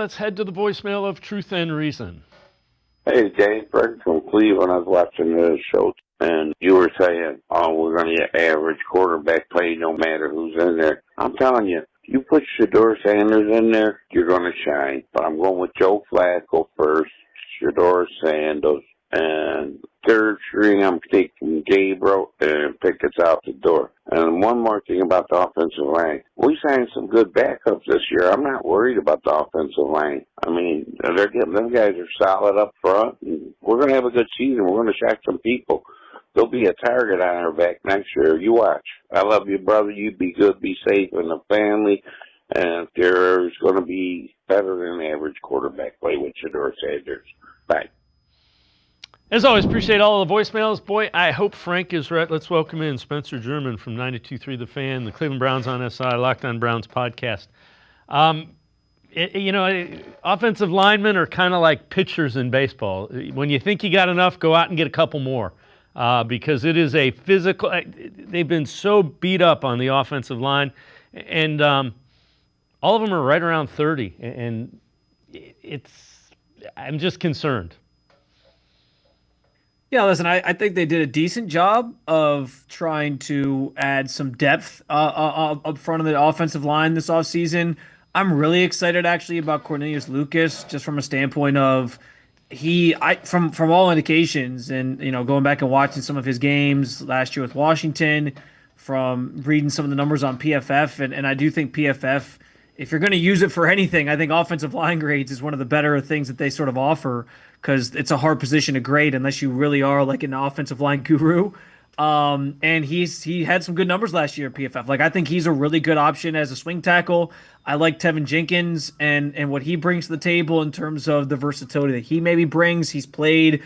Let's head to the voicemail of Truth and Reason. Hey, Dave, Fred from Cleveland. I was watching the show, and you were saying, oh, we're going to get average quarterback play no matter who's in there. I'm telling you, you put Shedeur Sanders in there, you're going to shine. But I'm going with Joe Flacco first, Shedeur Sanders, and third string, I'm taking Gabriel and Pickett's out the door. And one more thing about the offensive line. We signed some good backups this year. I'm not worried about the offensive line. I mean, them guys are solid up front. And we're going to have a good season. We're going to shock some people. There'll be a target on our back next year. You watch. I love you, brother. You be good, be safe in the family. And there's going to be better than average quarterback play with Shedeur Sanders. Bye. As always, appreciate all the voicemails. Boy, I hope Frank is right. Let's welcome in Spencer German from 92.3 The Fan, the Cleveland Browns on SI, Locked On Browns podcast. Offensive linemen are kind of like pitchers in baseball. When you think you got enough, go out and get a couple more because it is a physical. They've been so beat up on the offensive line, and all of them are right around 30, and I'm just concerned. Yeah, listen, I think they did a decent job of trying to add some depth up front of the offensive line this offseason. I'm really excited, actually, about Cornelius Lucas, just from a standpoint of from all indications, and going back and watching some of his games last year with Washington, from reading some of the numbers on PFF, and I do think PFF, if you're going to use it for anything, I think offensive line grades is one of the better things that they sort of offer, because it's a hard position to grade unless you really are like an offensive line guru. And he had some good numbers last year at PFF. Like, I think he's a really good option as a swing tackle. I like Tevin Jenkins and what he brings to the table in terms of the versatility that he maybe brings. He's played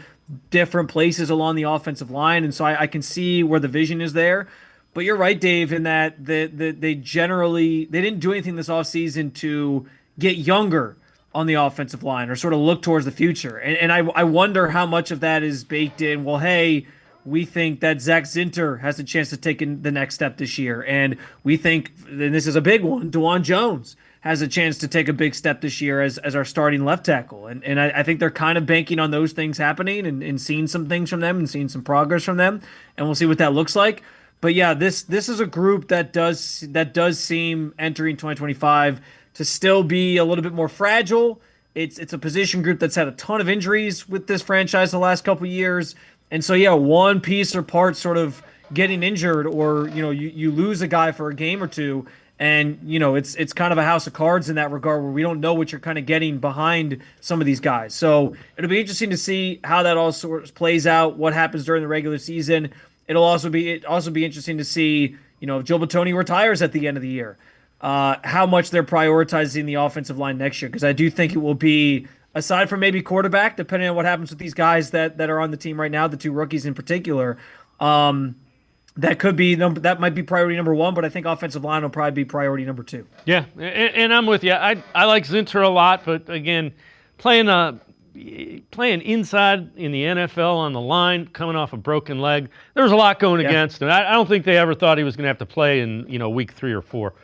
different places along the offensive line, and so I can see where the vision is there. But you're right, Dave, in that they didn't do anything this offseason to get younger on the offensive line or sort of look towards the future. And I wonder how much of that is baked in. Well, hey, we think that Zach Zinter has a chance to take the next step this year. And we think, and this is a big one, DeJuan Jones has a chance to take a big step this year as our starting left tackle. And I think they're kind of banking on those things happening and seeing some things from them and seeing some progress from them. And we'll see what that looks like. But yeah, this is a group that does seem, entering 2025, to still be a little bit more fragile. It's a position group that's had a ton of injuries with this franchise the last couple of years. And so, yeah, one piece or part sort of getting injured, or, you lose a guy for a game or two, and, it's kind of a house of cards in that regard, where we don't know what you're kind of getting behind some of these guys. So it'll be interesting to see how that all sort of plays out, what happens during the regular season. It'll also be interesting to see, if Joe Batoni retires at the end of the year, how much they're prioritizing the offensive line next year, because I do think it will be, aside from maybe quarterback, depending on what happens with these guys that are on the team right now, the two rookies in particular, that might be priority number one, but I think offensive line will probably be priority number two. Yeah, and I'm with you. I like Zinter a lot, but again, playing inside in the NFL on the line, coming off a broken leg, there's a lot going against him. I don't think they ever thought he was going to have to play in week 3 or 4.